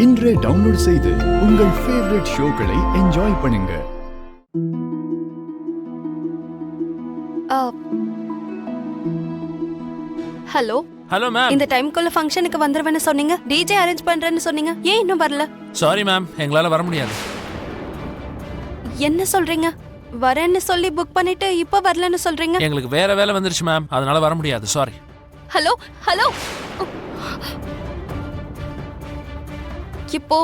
இன்றே டவுன்லோட் செய்து உங்கள் ஃபேவரட் ஷோக்களை என்ஜாய் பண்ணுங்க. Hello hello ma'am. இந்த டைம்க்குள்ள ஃபங்க்ஷனுக்கு வந்துருவேன்னு சொன்னீங்க. டிஜே அரேஞ்ச் பண்றேன்னு சொன்னீங்க. ஏன் இன்னும் வரல? சாரி மேம், எங்களால வர முடியாது. என்ன சொல்றீங்க? வரேன்னு சொல்லி புக் பண்ணிட்டு இப்போ வரலன்னு சொல்றீங்க. எங்களுக்கு வேற வேலை வந்துருச்சு மேம், அதனால வர முடியாது. சாரி. ஹலோ ஹலோ, இப்போ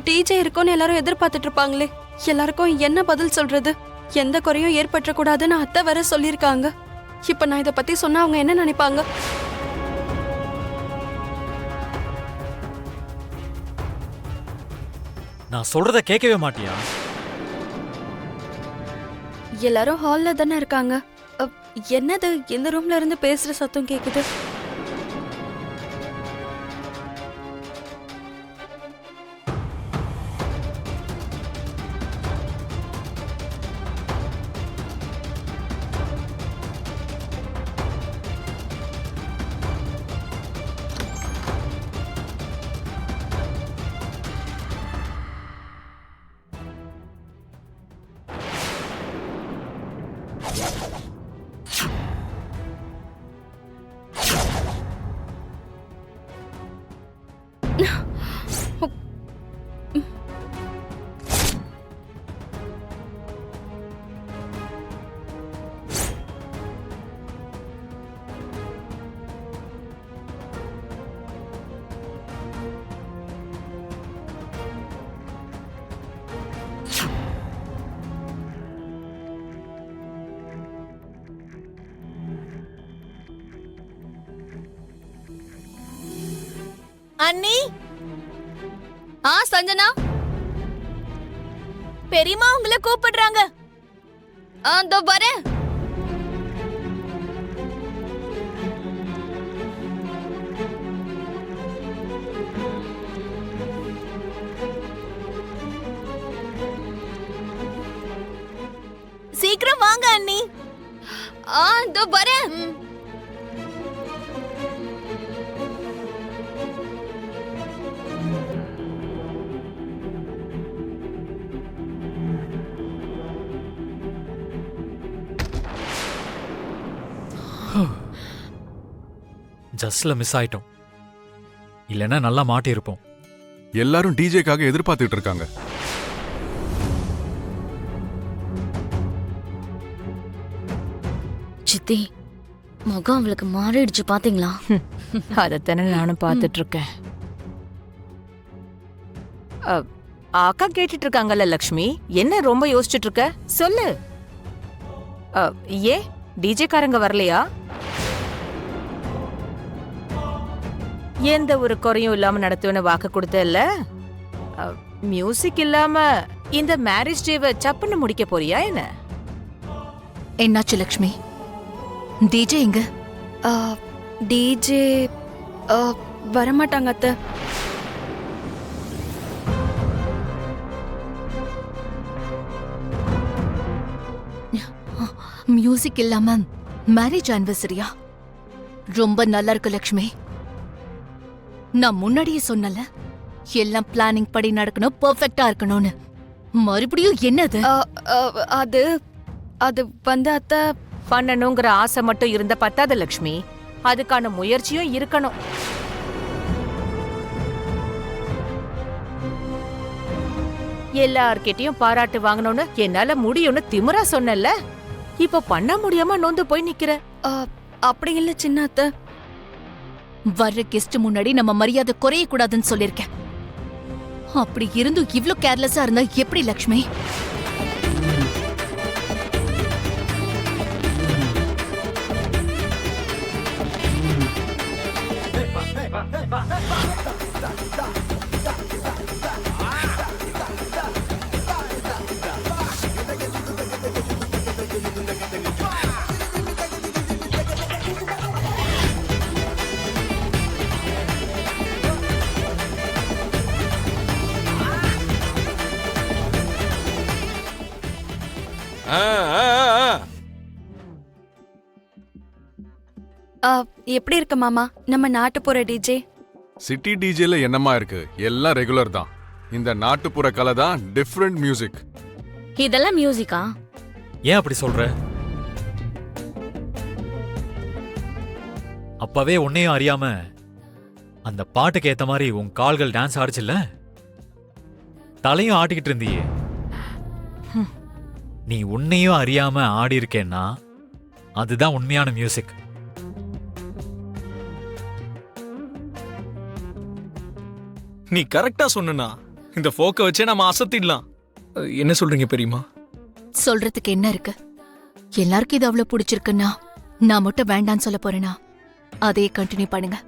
டிஜே இருக்கும்னு எல்லாரும் எதிர்பார்த்துட்டு இருப்பாங்களே, எல்லாருக்கும் என்ன பதில் சொல்றது? எந்த குறையும் ஏற்பட்ட கூடாதுன்னு அத்தை வேற சொல்லியிருக்காங்க. இப்ப நான் இத பத்தி சொன்னா அவங்க என்ன நினைப்பாங்க? நான் சொல்றத கேட்கவே மாட்டியா? எல்லாரும் ஹால்ல தானே இருக்காங்க. என்னது இந்த ரூம்ல இருந்து பேசுற சத்தம் கேக்குது? அண்ணி. சஞ்சனா, பெரியம்மா உங்களை கூப்பிடுறாங்க. அதோ வரேன். சீக்கிரம் வாங்க அண்ணி. அதோ வரேன். ஜஸ்ட்ல மிஸ் ஆயிட்டோம். இல்லைன்னா நல்லா மாட்டியிருப்போம். எல்லாரும் டிஜேக்காக எதிர்பார்த்துட்டு இருக்காங்க. சித்தி, முகம் அவளுக்கு மாறிடுச்சு பாத்தீங்களா? அதத்தானே நானும் பார்த்துட்டு இருக்கேன். அக்கா கேட்டுட்டு இருக்காங்கல்ல லக்ஷ்மி, என்ன ரொம்ப யோசிச்சுட்டு இருக்க? சொல்லு. ஏன் டிஜே காரங்க வரலையா? எந்த ஒரு குறையும் இல்லாம நடத்துவேன்னு வாக்கு கொடுத்தல. மியூசிக் இல்லாம இந்த மேரேஜ் டேவை சப்புன்னு முடிக்க போறியா என்ன? என்னாச்சு லக்ஷ்மி? டிஜே எங்க? டிஜே வரமாட்டாங்க அத்தை. மியூசிக் இல்லாம மேரேஜ் ஆனிவர்சரியா? ரொம்ப நல்லா இருக்கு லக்ஷ்மி. நான் முன்னாடியே சொன்னல, எல்லாம் பிளானிங் படி நடக்கணும், பெர்ஃபெக்ட்டா இருக்கணும்னு. மறுபடியும் என்னது? அது அது வந்து அத்தை, பண்ணணுங்கிற ஆசை மட்டும் இருந்த பத்தாத லக்ஷ்மி, அதுக்கான முயற்சியும் இருக்கணும். எல்லார்கிட்டயும் பாராட்டு வாங்கணும்னு என்னால முடியும்னு திமிரா சொன்னல. இப்ப பண்ண முடியாம நொந்து போய் நிக்கிற. அப்படி இல்ல சின்ன அத்தை. வர்ற கெஸ்ட் முன்னாடி நம்ம மரியாதை குறைய கூடாதுன்னு சொல்லிருக்கேன். அப்படி இருந்தும் இவ்ளோ கேர்லெஸ்ஸா இருந்தா எப்படி லக்ஷ்மி? எப்படி இருக்க மாமா நம்ம நாட்டுப்புற டிஜே? சிட்டி டிஜேல என்னமா இருக்கு, எல்லாம் ரெகுலர் தான். இந்த நாட்டுப்புற கலை தான் டிஃப்ரெண்ட் மியூசிக். இதெல்லாம் மியூசிக்கா? ஏன் அப்படி சொல்ற? அப்பவே உன்னையும் அறியாம அந்த பாட்டுக்கு ஏத்த மாதிரி உன் கால்கள் டான்ஸ் ஆடுச்சுல்ல, தலையும் ஆட்டிக்கிட்டு இருந்தியே. நீ உன்னையும் அறியாம ஆடி இருக்கேன்னா அதுதான் உண்மையான மியூசிக். நீ கரெக்டா சொன்னா இந்த ஃபோக்க வச்சே நம்ம அசத்திடலாம். என்ன சொல்றீங்க பெரியமா? சொல்றதுக்கு என்ன இருக்கு? எல்லாருக்கும் இது அவ்வளவு பிடிச்சிருக்குன்னா நான் மட்டும் வேண்டான்னு சொல்ல போறேனா? அதே கண்டினியூ பண்ணுங்க.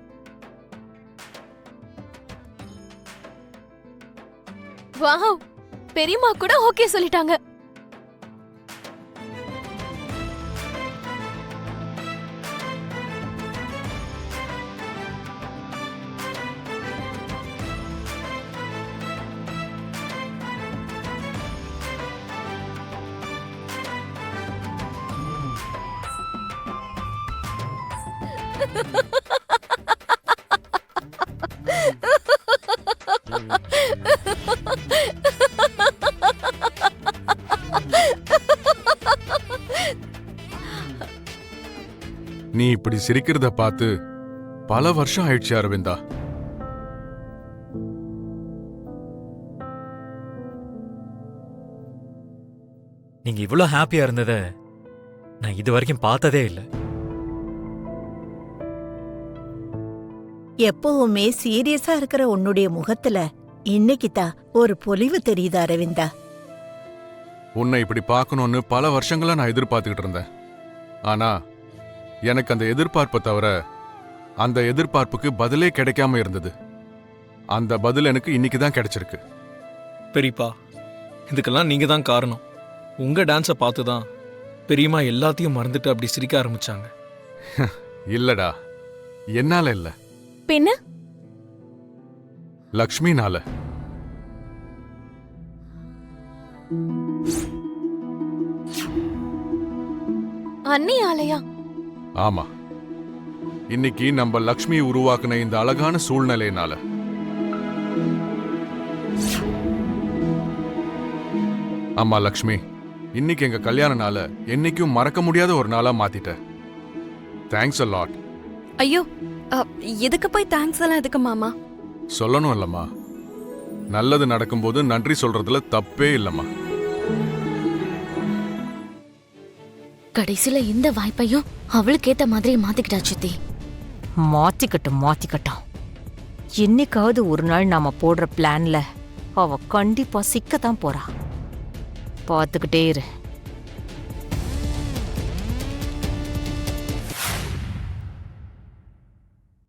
வாவ், பெரியம்மா கூட ஓகே சொல்லிட்டாங்க. நீ இப்படி சிரிக்கிறத பார்த்து பல வருஷம் ஆயிடுச்சு அரவிந்தா. நீங்க இவ்வளவு ஹாப்பியா இருந்தத நான் இது வரைக்கும் பார்த்ததே இல்லை. எப்பவுமே சீரியஸா இருக்கிற உன்னுடைய முகத்துல இன்னைக்கு தான் ஒரு பொலிவு தெரியுது அரவிந்தா. உன்னை இப்படி பார்க்கணும்னு பல வருஷங்களா நான் எதிர்பார்த்துக்கிட்டு இருந்தேன். ஆனா எனக்கு அந்த எதிர்பார்ப்பை தவிர அந்த எதிர்பார்ப்புக்கு பதிலே கிடைக்காம இருந்தது. அந்த பதில் எனக்கு இன்னைக்கு தான் கிடைச்சிருக்கு. பெரியப்பா, இதுக்கெல்லாம் நீங்க தான் காரணம். உங்க டான்ஸை பார்த்து தான் பெரியம்மா எல்லாத்தையும் மறந்துட்டு அப்படி சிரிக்க ஆரம்பிச்சாங்க. இல்லடா, என்னால இல்ல, பின்ன லக்ஷ்மினால. அண்ணி ஆலையா? ஆமா, இன்னைக்கு நம்ம லக்ஷ்மி உருவாக்குன இந்த அழகான சூழ்நிலையினால. ஆமா லக்ஷ்மி, இன்னைக்கு எங்க கல்யாண நாள என்னைக்கும் மறக்க முடியாத ஒரு நாளா மாத்திட்ட. Thanks a lot. ஐயோ, எதுக்கு போய் தேங்க்ஸ் எல்லாம் எதுக்கு மாமா? சொல்லணும் இல்லம்மா, நல்லது நடக்கும்போது நன்றி சொல்றதுல தப்பே இல்லம்மா. கடைசியில இந்த வாய்ப்பையும் அவளுக்கு ஏத்த மாதிரி மாத்திக்கிட்டா சித்தி. மாத்திக்கட்டும். என்னைக்காவது ஒரு நாள் நாம போடுற பிளான்ல அவ கண்டிப்பா சிக்கத்தான் போறா. பார்த்துக்கிட்டே இரு.